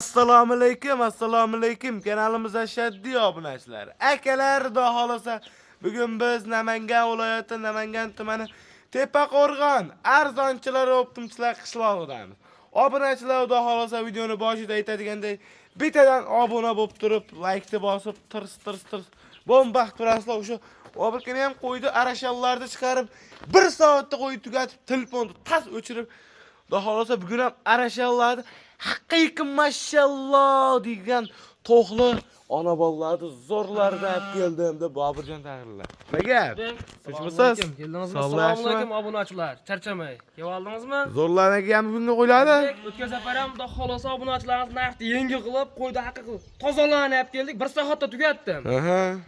Assalomu alaykum. Kanalimizga shaddiy obunachilar. Akalar da xolasa, bugun biz Namangan viloyati Namangan tumani Tepaqo'rg'on arzonchilar optimchilar qishlog'idan. Obunachilar da xolasa videoni boshida aytadiganday bittadan obuna bo'lib turib, like bosib, tirs. Bombaxt turasizlar o'sha obirkani ham qo'ydi, arashallarni chiqarib 1 soatda qo'yib tugatib, telefonni tas o'chirib, da xolasa bugun ham arashallarni haqiqiy mashalloh degan to'xli ona bolalarni zo'rlardan olib keldim deb Boburjon tag'irlar. Nega? Tinchmisiz? Assalomu alaykum obunachilar. Charchamay. Keldingizmi? Zo'rlarga ham bugunga qo'yiladi. O'tkazib beram, xudo xolosa obunachilarimiz narxni yengil qilib, qo'ydi haqiqiy tozalarni olib keldik. 1 soatda tugatdim.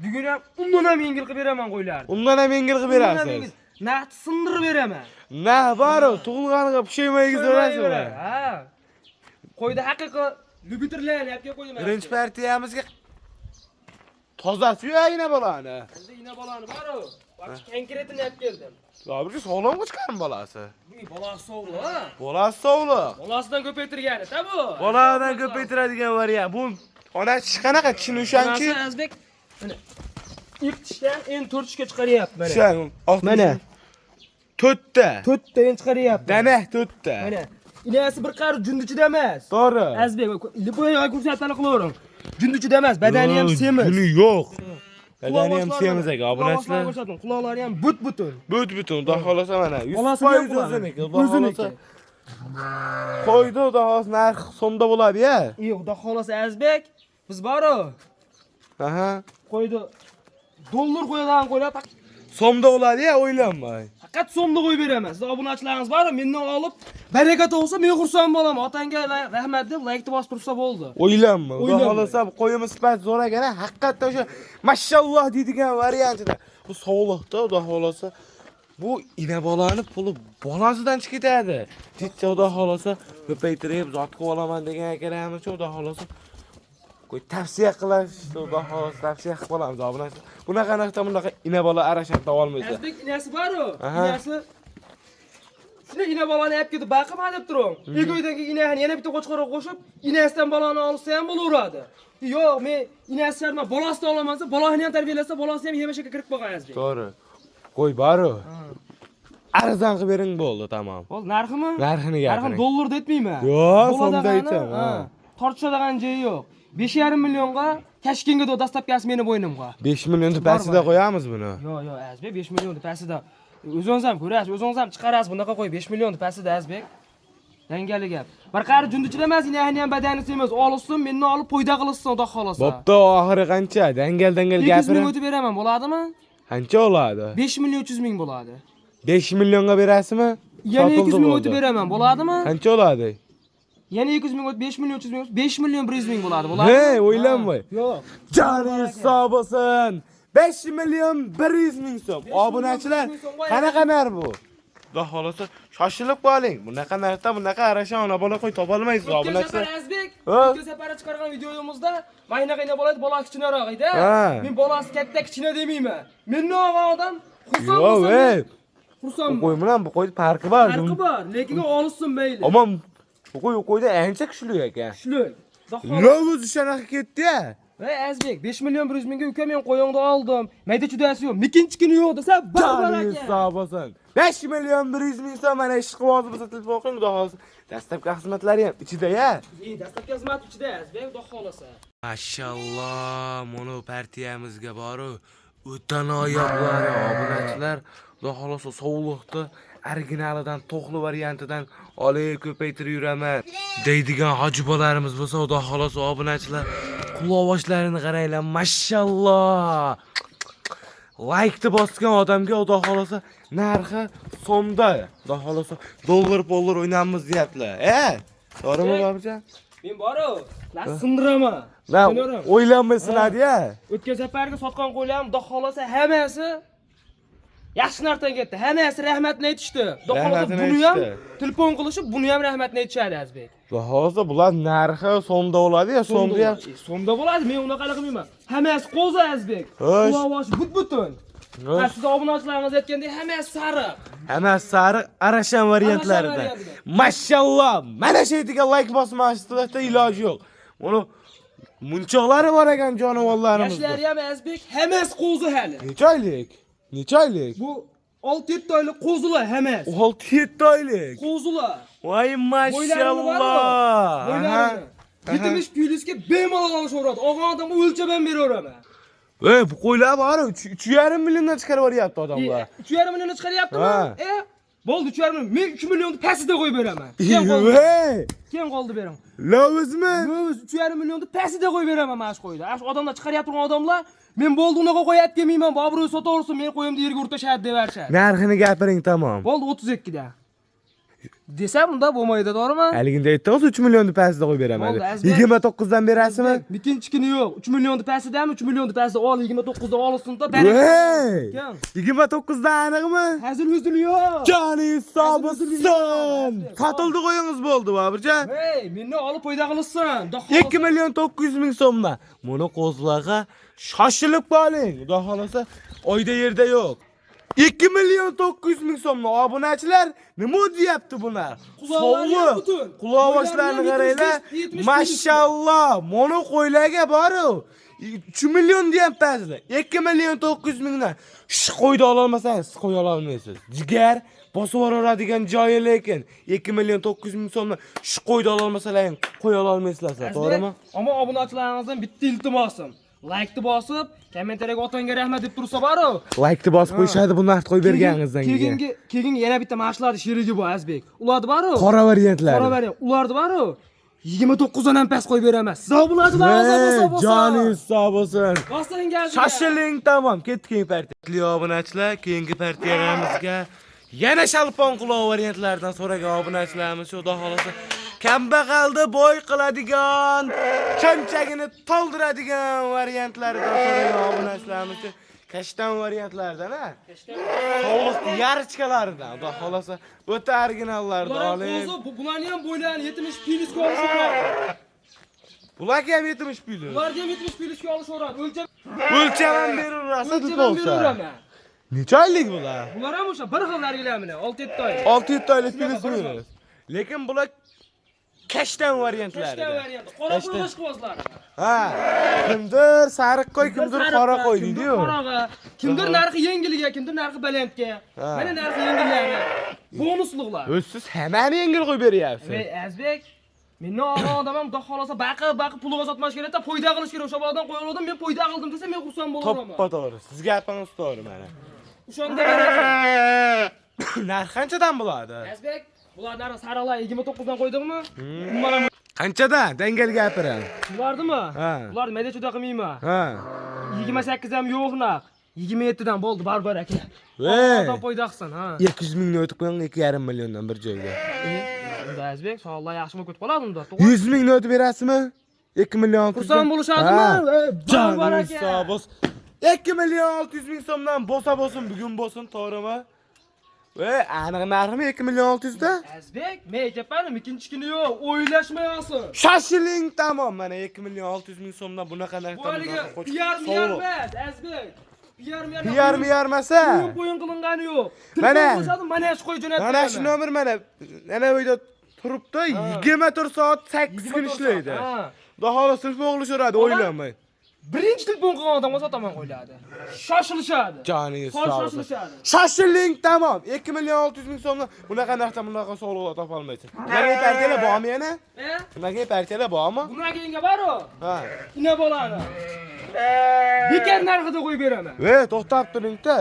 Bugun ham undan ham yengil qilib beraman qo'ylarni. Undan ham yengil qilib berasiz. Narxni sindirib beraman. Nah, baro, tug'ilganiga pushaymaygiz o'rasizlar. Ha. Qo'ydi haqiqiy lyubiterlarni olib kelib qo'ydim. Birinchi partiyamizga tozasi yo'q ina bolani. Endi ina bolani baro. Bak konkretini olib keldim. Zo'rga sog'lom chiqarmi bolasi? Bolasi sog'lom, ha? Bolasi sog'lom. Bolasidan ko'paytirgani-da bu. Boladan ko'paytiradigan variant. Bu ona qanaqa tishini o'shanki? Azbek mana ilk tishdan endi 4 tishga chiqaryapti mana. Shan, Mana 4ta. 4 ta endi chiqaryapti. Dana 4ta. Mana inasi bir qari jundichida emas. To'g'ri. Azbek, lipoyaga ko'rsatmani qilavering. Jundichida emas, badani ham semiz. Buni yo'q. Badani ham semiz aka, obunachilar. Quloqlari ham but-butun. But-butun, xudo xolasa mana 100% o'ziniki. O'ziniki. Qo'ydi, xudo xolasa narx so'mda bo'ladi-ya. Xudo xolasa Azbek, biz baro. Aha. Qo'ydi. Dollar qo'yadigan qo'ylar So'mda bo'ladi-ya, o'ylanmang. faqat so'mda qo'yib beraman. Siz obunachilaringiz bor, mendan olib, baraka topsa men xursand bo'laman. Otangga rahmat deb like bosib tursa bo'ldi. O'ylanma. Xudo xolasa qo'yimiz sifat zo'r ekan, haqiqatdan o'sha mashalloh deydigan variantida. Bu sog'liqda, xudo xolasa bu ina bolani puli bolasidan chiqib ketadi. Titcha xudo xolasa ko'paytirib, zotga olaman degan akalarimiz xudo xolasa qo'y tavsiya qilish, xudo xolasa tavsiya qilib qolamiz obunachilar. Bunaqa ina bola arashab olmaysiz. Azbek inasi bor-ku. Inasi shuni ina bolani olib ketib baqima deb turing. Egoydagi inani yana bitta qo'chqorga qo'shib, inasidan bolani olsa ham bo'laveradi. Yo'q, men inasi sharma bolasini olaman desa, bolasini ham tarbiyalasa, bolasi ham yemashga kirib qolgan Azbek. To'g'ri. Qo'y baro. Arzon qilib bering bo'ldi, tamom. Bo'ldi, narximi? Narxini gapiring. Narxini dollarda aytmayman. Yo'q, so'mda aytaman. Tortishadigan joyi yo'q. 5,5 millionga Tashkentga dastlabkasi meni bo'ynimga. 5 million pasida qo'yamiz buni. Yo'q, Azbek 5 million pasida. O'zingiz ham ko'rasiz, o'zingiz ham chiqarasiz, bunaqa qo'y 5 million pasida Azbek. Dangali gap. Bir qari jundichida emas, inani ham badani semiz. Olsin, menni olib poyda qilsin, xudo xolasa. Bo'pti, oxiri qancha? Dangal 200 gapiring. ming o'tib beraman, bo'ladimi? Qancha oladi? 5 million 300 ming bo'ladi. 5 millionga berasizmi? Yana 200 ming o'tib beraman, bo'ladimi? Qancha oladi? Yana 200 ming o'tib 5 million 300 ming, 5 million 100 ming bo'ladi, bo'ladimi? Hey, o'ylanmay. Yo'q. Joningiz sog' bo'lsin. 5 million 100 ming so'm. Obunachilar, qanaqa narx bu? Xudo xolasa shoshilib qoling. Bunaqa narxda bunaqa arasha ona bola qo'y topa olmaysiz obunachilar. Azbek, o'tgan safar chiqargan videomizda maynaqa bo'ladi, bola kichkinaroq edi. Men bolasi katta kichkina demayman. Menni olgan odam xursand bo'lsa. Yo'q, xursand. qo'y bilan bu qo'y farqi bor. Farqi bor, lekin olsin mayli. Ammo qo'yda ancha kuchli ekan. Kuchli. Lo'z shanaqa ketdi-ya. Ey Azbek, 5 million 100 mingga uka men qo'yingni oldim. Mayda chudasi yo'q, mikinchikini yo'q desa, barbar ekan. Sog' bo'lsin. 5 million 100 ming so'm mana ish qilib bo'lsa telefon qiling, xudo xolasa. Dastlabki xizmatlari ham ichida-ya. Dastlabki xizmat ichida, Azbek, xudo xolasa. Mashalloh, mono partiyamizga boru o'ta noyoblari obunachilar, xudo xolasa sog'liqda originalidan to'xli variantidan olib ko'paytirib yuraman deydigan hojibolarimiz bo'lsa, xudo xolasa obunachilar quloqoshlarini qaranglar, mashalloh. Like bosgan odamga xudo xolasa narxi so'mda, xudo xolasa dollar o'ynamiz deyaptilar. To'g'rimi Boburjon? Men bor-ku, sindiraman. O'ylanmaysinlar-ya. O'tgan safarga sotgan qo'ylarim, xudo xolasa hammasi yaxshi narxdan ketdi. Hammasi rahmatni aytishdi. Xudo xolasa buni ham telefon qilishib, buni ham rahmatni aytishadi Azbek. Xudo xolasa bular narxi so'mda bo'ladi-ya, so'mda ham. So'mda bo'ladi, men unaqa qilmayman. Hammasi qo'za Azbek. Quloqosh but-butun. Siz obunachilaringiz aytgandek hammasi sariq. Hammasi sariq arashan variantlarida. Mashalloh, mana shu yerga like bosmaslikda iloji yo'q. Onu munchoqlari bor ekan jonivorlarimiz. Yashlari ham Azbek, hammasi qo'zi hali. Necha oylik? Necha oylik? Bu 6-7 oylik qo'zilar hammasi. 6-7 oylik. Qo'zilar. Voy mashallah. Bo'ylarini. 70 plyusga bemalol olishaveradi. Og'an odamga o'lchab ham beraveraman. Ey, bu qo'ylar bor, 3,5 milliondan chiqarib yuryapti odamlar. 3,5 million chiqaryaptimi? Ha. Bo'ldi 3,5 million. Men 2 millionni pastida qo'yib beraman. Ey, Kim qoldi bering? lovizmi? Biz 3,5 millionni pastida qo'yib beraman mana shu qo'yda. Shu odamlar chiqaryapti turgan odamlar, men bo'ldi unaqa qo'yib kelmayman, Bobro'y sotaversin, men qo'yimni yerga urtashadi deb berishadi. Narxini gapiring tamom. Bo'ldi 32 da. Desam unda bo'lmaydi, to'g'rimi? Haligida aytdingiz 3 millionni pastida qo'yib beraman. Bo'ldi, Azbek. 29 dan berasizmi? Ikkinchikini yo'q. 3 millionni pastidami? 3 millionni pastida ol, 29 da olsin-da, Ey! Kim? 29 dan aniqmi? Hazil huzul yo'q. Joningiz sog' bo'lsin. Sotildi qo'yingiz bo'ldi, Boburjon. Hey, meni olib foyda qilsin. 2 million 900 ming so'mdan. Buni qo'zlarga shoshilib qoling. Xudo xolasa, oyda yerda yo'q. 2 million 900 ming so'mdan obunachilar nima deyapti bular? Quloqlari butun. Quloqlarini qaranglar. 70 Mashallah, mono qo'ylarga boru 3 million deyapsizlar. 2 million 900 mingdan. Shu qo'yda ola olmasangiz, siz qo'ya olmaysiz. Jigar bosib yuboradigan joyi lekin 2 million 900 ming so'mdan shu qo'yda ola olmasangiz, qo'ya olmaysizlar, to'g'rimi? Ammo obunachilaringizdan bitta iltimosim. Like-ni bosib, kommentariyaga otangga rahmat deb tursa bor-ku. Like-ni bosib qo'yishadi bu narx qo'yib berganingizdan keyin. Keyin yana bitta mashlarni sherigi bor Azbek. Ularni bor-ku. Qora variantlar. Qora variant. Ularni bor-ku. 29 dan ham past qo'yib beraman. Siz obunachilaringiz bo'lsa. Joningiz sog' bo'lsin. Bosing gazga. Shoshiling tamom, ketdik keyingi partiya. Kuchli obunachilar, keyingi partiyalarimizga yana shalpon quloq variantlardan so'ragan obunachilarimiz xudo xolasa kambag'alda bo'y qiladigan, cho'nchagini to'ldiradigan variantlardan so'ragan obunachilarimiz kashtan variantlardan, ha? Sovuqli yarchkalaridan, xudo xolasa o'ta originallardan oling. Bularni ham bo'ylarini 70 plyusga olishadi. Bularga ham 70 plyus. Ularga ham 70 plyusga olishadi. O'lcham ham beraverasiz deb bo'lsa. Beraman. Necha oylik bular? Bular ham o'sha bir xillargilarmi? 6-7 oy. 6-7 oylik plyus. Lekin bular kashtan variantlari. Kashtan varianti. Qora quloq qozlar. Ha, kimdir sariq qo'y, kimdir qora qo'y deydi-yu. Qoraga, kimdir narxi yengilga, kimdir narxi balandga. Mana narxi yengillari. Bonusliqlar. Siz hammani yengil qo'yib beryapsiz. Ey Azbek, meni og'an odamam xudo xolasa baqib pulga sotmash kerak-da, foyda qilish kerak. O'sha boladan qo'yoldim, men foyda qildim desa, men xursand bo'laman. To'ppa to'g'ri. Siz gapingiz to'g'ri mana. O'shanda narx qanchadan bo'ladi? Azbek, bular narxi sariqlar 29 dan qo'ydingmi? Mana Qanchadan? Dangal gapiring. bulardimi? Ha. Bularni mayda juda qilmayman. Ha. 28 ham yo'q naq. 27 dan bo'ldi, barbar aka. Ey. Odam foyda qilsin, ha. 200 mingni o'tib qo'ying, 2,5 milliondan bir joyga. Unda Azbek, inshaalloh yaxshimi ketib qoladi unda. 100 mingni o'tib berasizmi? 2 million 600. Xursand bo'lishadimi? Barbar Joningiz aka. sog' bo'lsin. 2 million 600 ming so'mdan bo'lsa bugun bo'lsin, to'g'rimi? Aniq narximi 2 million 600 da? Azbek, men aytayapman, ikkinchi kuni yo'q, o'ylashmayapsiz. Shoshiling tamom, mana 2 million 600 ming so'mdan bunaqa narxdan. Bu haliga PR emas, Azbek. PR miyarmasa? Qo'yin qilingani yo'q. Mana shu qo'y jo'natdim. Mana shu nomer mana uyda turibdi, 24 soat 8 kun ishlaydi. Xudo xolasa sirf o'g'lishiradi, o'ylamang. Birinchi telefon qilgan odamga sotaman qo'yladi. Shoshilishadi. Joningiz sog' bo'lsin. Shoshilishadi. Shoshiling tamom. 2 million 600 ming so'mdan bunaqa narxdan bunaqa sog'liqlar topa olmaysiz. Bunaqa partiyalar bormi yana? Bunaqa partiyalar bormi? Bunaqa keyinga bor-ku. Ha. Ina bolani. Bekar narxida qo'yib beraman. To'xtab turing-da.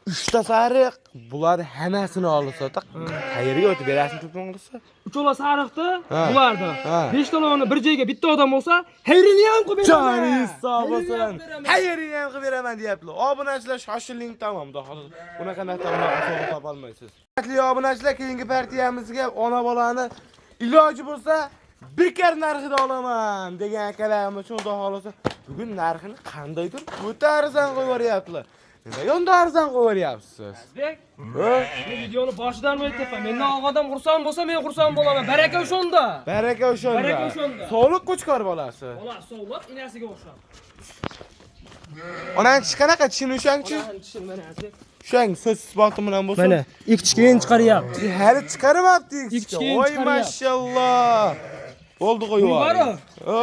3 ta sariq, bular hammasini olsa-da, qayerga o'tib berasizmi telefon qilsa? Uchola sariqda, bularda. 5 talonni bir joyga bitta odam bo'lsa, hayrini ham qilib beraman. Joningiz sog' bo'lsin. Hayrini ham qilib beraman deyaptilar. Obunachilar shoshiling tamom, hozir bunaqa narxdan bunaqa sovg'a topa olmaysiz. Hurmatli obunachilar, keyingi partiyamizga ona bolani iloji bo'lsa bekar narxida olaman degan akalarimiz uchun xudo xolasa bugun narxini qandaydir o'ta arzon qo'yib beryaptilar. Nega unda arzon qo'yib beryapsiz? Azbek, men videoni boshidan aytayapman. Mendan odam xursand bo'lsa, men xursand bo'laman. Baraka o'shanda. Baraka o'shanda. Baraka o'shanda. Sog'liq qo'chqor bolasi. Bola sog'liq inasiga o'xshab. Onang tish qanaqa? Tishini o'shangchi? Tishim mana Azbek. O'shang so'z isboti bilan bo'lsin. Mana, ikki keyin chiqaryapti. Hali chiqarmabdi Ikki ikki. keyin Voy chiqaryapti. mashallah. Bo'ldi qo'yib Bari. yuboring.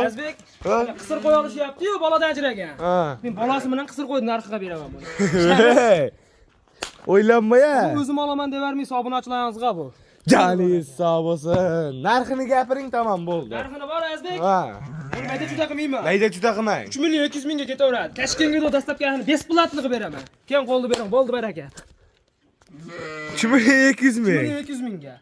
Azbek Ha? qisir qo'y olishyapti-yu, boladan ajragan. Ha. Men bolasi bilan qisir qo'yni narxiga beraman buni. O'ylanma-ya. O'zim olaman devermay obunachilaringizga bu. Joningiz sog' bo'lsin. Narxini gapiring, tamom bo'ldi. Narxini bor Azbek. Ha. Men mayda juda qilmayman. Mayda juda qilmang. 3 million 200 mingga ketaveradi. Tashkentga dastlabkini besplatligiga beraman. Keyin qo'lni bering, bo'ldi baraka. 2 million 200 3 ming. million 200 mingga.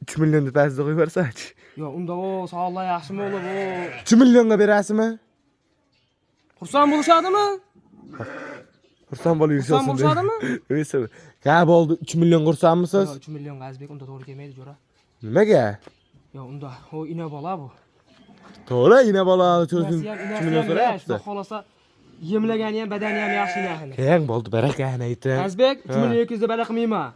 3 millionni pastda qo'yib bersa-chi. Yo, unda o sog'lar yaxshimi o'g'lim, o. 3 millionga berasizmi? Xursand bo'lishadimi? Xursand bo'lib Xursand bo'lishadimi? O'ysa. Ha, bo'ldi. 3 million qursandmisiz? Yo, 3 million Azbek unda to'g'ri kelmaydi, jo'ra. Nimaga? Yo, unda o ina bola bu. To'g'ri, ina bola cho'zdim. 3 Inasi million ham so'rayapti. yaxshi, xolasa yemlagani ham, badani ham yaxshi inahini. Keyin bo'ldi, barakani ayting. Azbek 3 million 200 da bala qilmayman.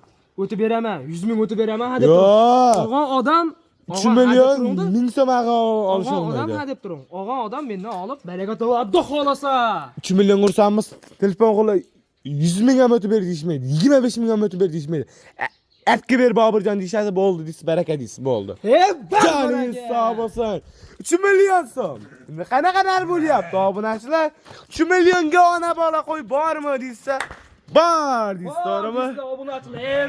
O'tib beraman, 100 ming o'tib beraman, ha deb Yo'q. turing. Og'on odam 3 million 1000 so'mga Og'on olisholmaydi. odam ha deb turing. Og'on odam mendan olib, baraka topadi xolasa. 3 million ursanmiz, telefon qo'li 100 ming ham o'tib ber deyishmaydi. 25 ming ham o'tib ber deyishmaydi. Atga ber Boburjon deyshadi, bo'ldi deysiz, baraka deysiz, bo'ldi. He, Joningiz sog' bo'lsin. 3 million so'm. Qanaqa narx bo'lyapti obunachilar? 3 millionga ona bola qo'y bormi deysa, bor deysiz, to'g'rimi? Obunachilar,